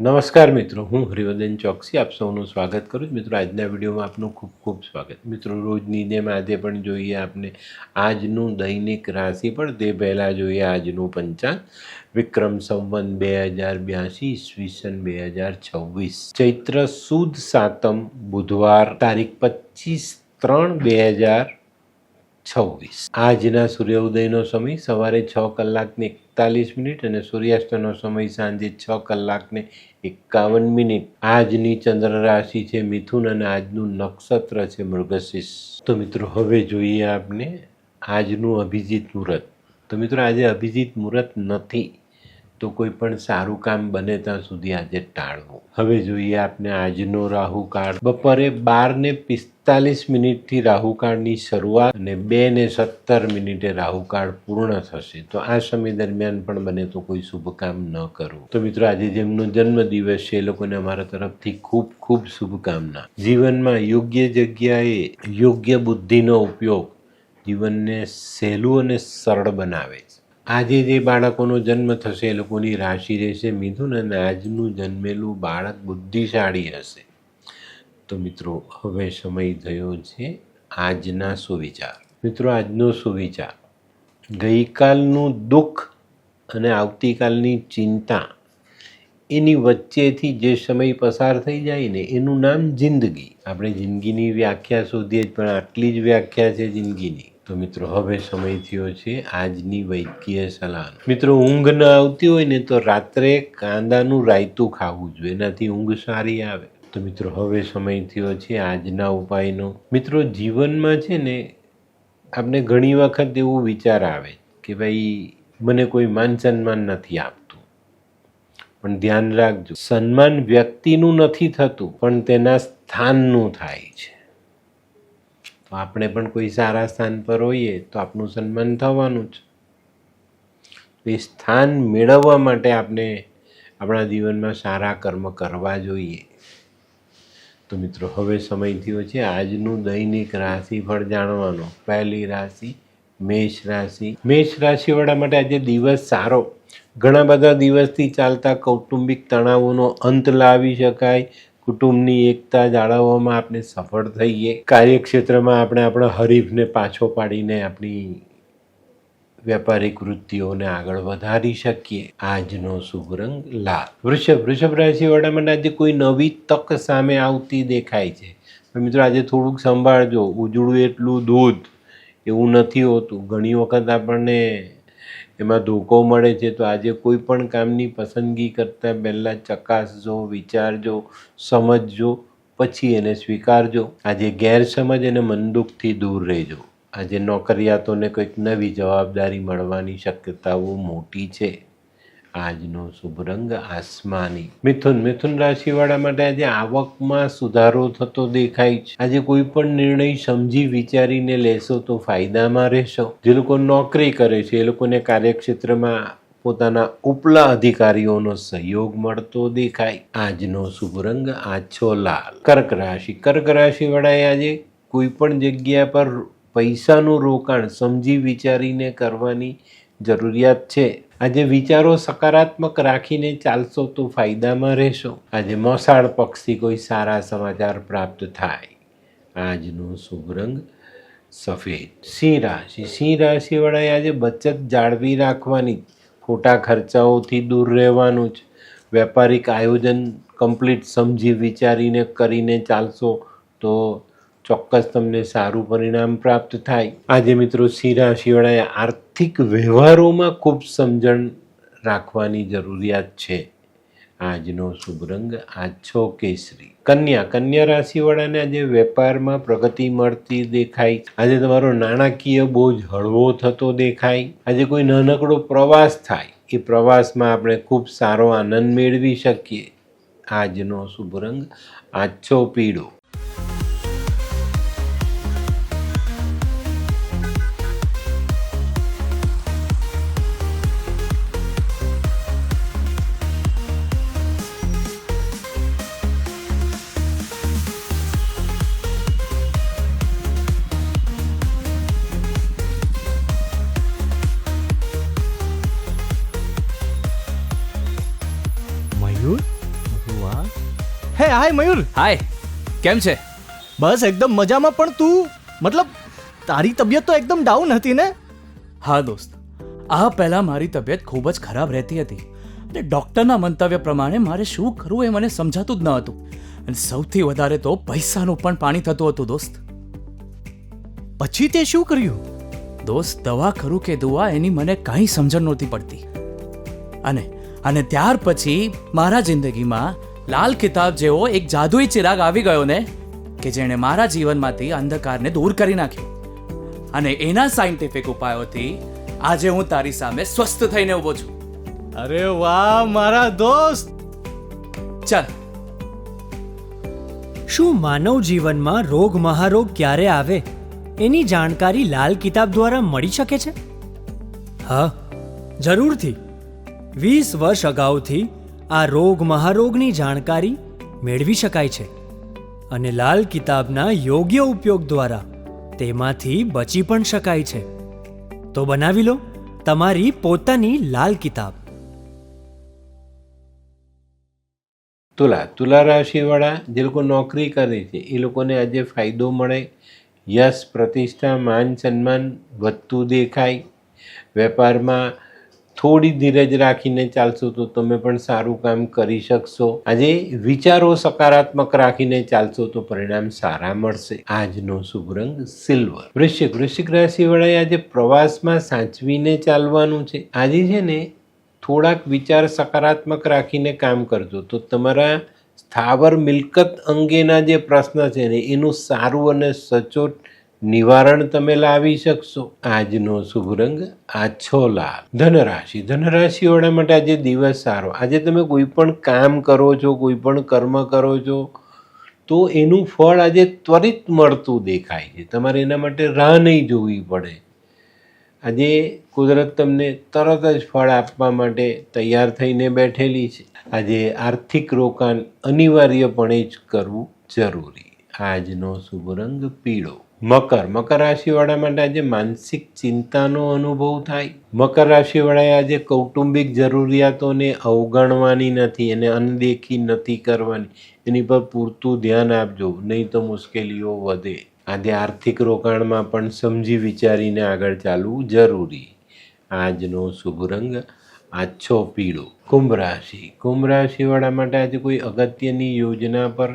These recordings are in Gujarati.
નમસ્કાર મિત્રો, હું હરિવર્ધન ચોકસી આપ સૌનું સ્વાગત કરું છું. મિત્રો, આજના વિડીયોમાં આપનું ખૂબ ખૂબ સ્વાગત. મિત્રો, રોજની જેમ આજે પણ જોઈએ આપને આજનું દૈનિક રાશિફળ. તે પહેલાં જોઈએ આજનું પંચાંગ. વિક્રમ સંવત 2082 ઈસવીસન 2026 ચૈત્ર સુદ સાતમ બુધવાર તારીખ 25/3/2026. આજના સૂર્યોદયનો સમય સવારે 6:41 અને સૂર્યાસ્તનો સમય સાંજે 6:51. આજની ચંદ્ર રાશિ છે મિથુન અને આજનું નક્ષત્ર છે મૃગશીર્ષ. તો મિત્રો, હવે જોઈએ આપને આજનું અભિજીત મુહૂર્ત. તો મિત્રો, આજે અભિજીત મુહૂર્ત નથી, તો કોઈ પણ સારું કામ બને ત્યાં સુધી આજે ટાળવું. હવે જોઈએ આપને આજનો રાહુકાળ. બપોરે 12:45 રાહુકાળની શરૂઆત અને 2:17 રાહુકાળ પૂર્ણ થશે. તો આ સમય દરમિયાન પણ બને તો કોઈ શુભ કામ ન કરવું. તો મિત્રો, આજે જેમનો જન્મદિવસ છે એ લોકોને અમારા તરફથી ખૂબ ખૂબ શુભકામના. જીવનમાં યોગ્ય જગ્યાએ યોગ્ય બુદ્ધિનો ઉપયોગ જીવનને સહેલું અને સરળ બનાવે છે. આજે જે બાળકોનો જન્મ થશે એ લોકોની રાશિ રહેશે મિથુન અને આજનું જન્મેલું બાળક બુદ્ધિશાળી હશે. તો મિત્રો, હવે સમય થયો છે આજના સુવિચાર. મિત્રો, આજનો સુવિચાર: ગઈકાલનું દુઃખ અને આવતીકાલની ચિંતા એની વચ્ચેથી જે સમય પસાર થઈ જાય ને એનું નામ જિંદગી. આપણે જિંદગીની વ્યાખ્યા શોધીએ પણ આટલી જ વ્યાખ્યા છે જિંદગીની. તો મિત્રો, હવે સમય થયો છે આજની વૈદ્યકીય સલાહ. મિત્રો, ઊંઘ ન આવતી હોય ને તો રાત્રે કાંદાનું રાયતું ખાવું જોઈએ, એનાથી ઊંઘ સારી આવે. તો મિત્રો, હવે સમય થયો છે આજના ઉપાયનો. મિત્રો, જીવનમાં છે ને આપણે ઘણી વખત એવું વિચાર આવે કે ભાઈ મને કોઈ માન સન્માન નથી આપતું. પણ ધ્યાન રાખજો, સન્માન વ્યક્તિનું નથી થતું પણ તેના સ્થાનનું થાય છે. તો આપણે પણ કોઈ સારા સ્થાન પર હોઈએ તો આપણું સન્માન થવાનું જ. એ સ્થાન મેળવવા માટે આપણે આપણા જીવનમાં સારા કર્મ કરવા જોઈએ. તો મિત્રો, હવે સમય થયો છે આજનું દૈનિક રાશિફળ જાણવાનો. પહેલી રાશિ મેષ રાશિ. મેષ રાશિવાળા માટે આજે દિવસ સારો. ઘણા બધા દિવસથી ચાલતા કૌટુંબિક તણાવોનો અંત લાવી શકાય. કુટુંબની એકતા જાળવવામાં આપણે સફળ થઈએ. કાર્યક્ષેત્રમાં આપણે આપણા હરીફને પાછો પાડીને આપણી વ્યાપારિક વૃત્તિઓને આગળ વધારી શકીએ. આજનો શુભ રંગ લાલ. વૃષભ રાશિવાળા માટે આજે કોઈ નવી તક સામે આવતી દેખાય છે. મિત્રો, આજે થોડુંક સંભાળજો. ઉજળું એટલું દૂધ એવું નથી હોતું. ઘણી વખત આપણને એમાં ધોકો મળે છે. તો આજે કોઈ પણ કામની પસંદગી કરતાં પહેલાં ચકાસજો, વિચારજો, સમજજો, પછી એને સ્વીકારજો. આજે ગેરસમજ અને મનદુખથી દૂર રહેજો. આજે નોકરિયાતોને કંઈક નવી જવાબદારી મળવાની શક્યતાઓ મોટી છે. આજનો શુભ રંગ આસમાની. મિથુન રાશિવાળા માટે આજે આવકમાં સુધારો થતો દેખાય છે. આજે કોઈ પણ નિર્ણય સમજી વિચારીને લેશો તો ફાયદામાં રહેશો. જે લોકો નોકરી કરે છે એ લોકોને કાર્યક્ષેત્રમાં પોતાના ઉપલા અધિકારીઓનો સહયોગ મળતો દેખાય. આજનો શુભ રંગ આછો લાલ. કર્ક રાશિવાળાએ આજે કોઈ પણ જગ્યા પર પૈસાનું રોકાણ સમજી વિચારીને કરવાની જરૂરિયાત છે. આજે વિચારો સકારાત્મક રાખીને ચાલશો તો ફાયદામાં રહેશો. આજે મોસાળ પક્ષથી કોઈ સારા સમાચાર પ્રાપ્ત થાય. આજનો શુભ રંગ સફેદ. સિંહ રાશિવાળાએ આજે બચત જાળવી રાખવાની. ખોટા ખર્ચાઓથી દૂર રહેવાનું જ. વ્યાપારિક આયોજન કમ્પ્લીટ સમજી વિચારીને કરીને ચાલશો તો ચોક્કસ તમને સારું પરિણામ પ્રાપ્ત થાય. આજે મિત્રો, સિંહ રાશિવાળાએ આર્થિક વ્યવહારોમાં ખૂબ સમજણ રાખવાની જરૂરિયાત છે. આજનો શુભ રંગ આછો કેસરી. કન્યા રાશિવાળાને આજે વેપારમાં પ્રગતિ મળતી દેખાય. આજે તમારો નાણાકીય બોજ હળવો થતો દેખાય. આજે કોઈ નાનકડો પ્રવાસ થાય. એ પ્રવાસમાં આપણે ખૂબ સારો આનંદ મેળવી શકીએ. આજનો શુભ રંગ આછો પીળો. હાય મયુર. હાય, કેમ છે? બસ એકદમ મજામાં. પણ તું મતલબ તારી તબિયત તો એકદમ ડાઉન હતી ને? હા દોસ્ત, આ પહેલાં મારી તબિયત ખૂબ જ ખરાબ રહેતી હતી અને ડૉક્ટરના મંતવ્ય પ્રમાણે મારે શું કરવું એ મને સમજાતું જ ન હતું. અને સૌથી વધારે તો પૈસાનું પણ પાણી થતું હતું દોસ્ત. પછી તે શું કર્યું? દોસ્ત, દવા કરું કે દુઆ એની મને કાંઈ સમજણ નહોતી પડતી. અને ત્યાર પછી મારા જિંદગીમાં લાલ કિતાબ જેવો એક જાદુઈ ચિરાગ આવી ગયો ને, કે જેણે મારા જીવનમાંથી અંધકારને દૂર કરી નાખ્યો. અને એના સાયન્ટિફિક ઉપાયોથી આજે હું તારી સામે સ્વસ્થ થઈને ઊભો છું. અરે વાહ મારા દોસ્ત. ચાલ. શું માનવ જીવનમાં રોગ મહારોગ ક્યારે આવે એની જાણકારી લાલ કિતાબ દ્વારા મળી શકે છે? હા, જરૂરથી. 20 વર્ષ અગાઉથી આ રોગ મહારોગની જાણકારી મેળવી શકાય છે અને લાલ કિતાબના યોગ્ય ઉપયોગ દ્વારા તેમાંથી બચી પણ શકાય છે. તો બનાવી લો તમારી પોતાની લાલ કિતાબ. તુલા રાશિવાળા જે લોકો નોકરી કરે છે એ લોકોને આજે ફાયદો મળે, યશ, પ્રતિષ્ઠા, માન સન્માન વધતું દેખાય. વેપારમાં થોડી ધીરજ રાખીને ચાલશો તો તમે પણ સારું કામ કરી શકશો. આજે વિચારો સકારાત્મક રાખીને ચાલશો તો પરિણામ સારા મળશે. આજનો શુભ રંગ સિલ્વર. વૃશ્ચિક રાશિવાળાએ આજે પ્રવાસમાં સાચવીને ચાલવાનું છે. આજે છે ને થોડાક વિચાર સકારાત્મક રાખીને કામ કરજો તો તમારા સ્થાવર મિલકત અંગેના જે પ્રશ્ન છે ને એનું સારું અને સચોટ નિવારણ તમે લાવી શકશો. આજનો શુભ રંગ આછો લાલ. ધનરાશિવાળા માટે આજે દિવસ સારો. આજે તમે કોઈ પણ કામ કરો છો, કોઈ પણ કર્મ કરો છો તો એનું ફળ આજે ત્વરિત મળતું દેખાય છે. તમારે એના માટે રાહ નહીં જોવી પડે. આજે કુદરત તમને તરત જ ફળ આપવા માટે તૈયાર થઈને બેઠેલી છે. આજે આર્થિક રોકાણ અનિવાર્યપણે જ કરવું જરૂરી. આજનો શુભ રંગ પીળો. મકર રાશિવાળા માટે આજે માનસિક ચિંતાનો અનુભવ થાય. મકર રાશિવાળાએ આજે કૌટુંબિક જરૂરિયાતોને અવગણવાની નથી અને અનદેખી નથી કરવાની. એની પર પૂરતું ધ્યાન આપજો, નહીં તો મુશ્કેલીઓ વધે. આજે આર્થિક રોકાણમાં પણ સમજી વિચારીને આગળ ચાલવું જરૂરી. આજનો શુભ રંગ આછો પીળો. કુંભ રાશિવાળા માટે આજે કોઈ અગત્યની યોજના પર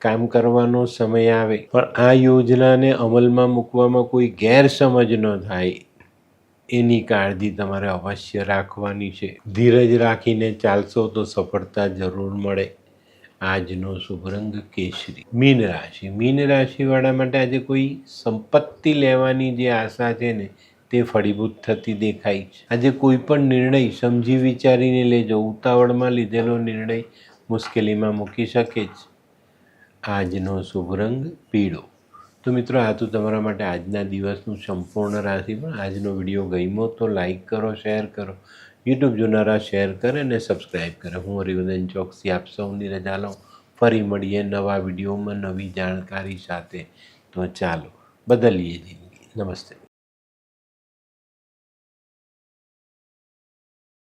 કામ કરવાનો સમય આવે, પણ આ યોજનાને અમલમાં મૂકવામાં કોઈ ગેરસમજ ન થાય એની કાળજી તમારે અવશ્ય રાખવાની છે. ધીરજ રાખીને ચાલશો તો સફળતા જરૂર મળે. આજનો શુભ રંગ કેસરી. મીન રાશિવાળા માટે આજે કોઈ સંપત્તિ લેવાની જે આશા છે ને તે ફળીભૂત થતી દેખાય છે. આજે કોઈ પણ નિર્ણય સમજી વિચારીને લેજો. ઉતાવળમાં લીધેલો નિર્ણય મુશ્કેલીમાં મૂકી શકે છે. આજનો શુભ રંગ પીળો. તો મિત્રો, આ તો તમારા માટે આજના દિવસનું સંપૂર્ણ રાશિ. પણ આજનો વિડીયો ગમ્યો તો લાઈક કરો, શેર કરો. યુટ્યુબ જોનારા શેર કરે અને સબસ્ક્રાઈબ કરે. હું હરિવર્ધન ચોકસી આપ સૌની રજા લઉં. ફરી મળીએ નવા વિડીયોમાં નવી જાણકારી સાથે. તો ચાલો બદલીએ જિંદગી. નમસ્તે.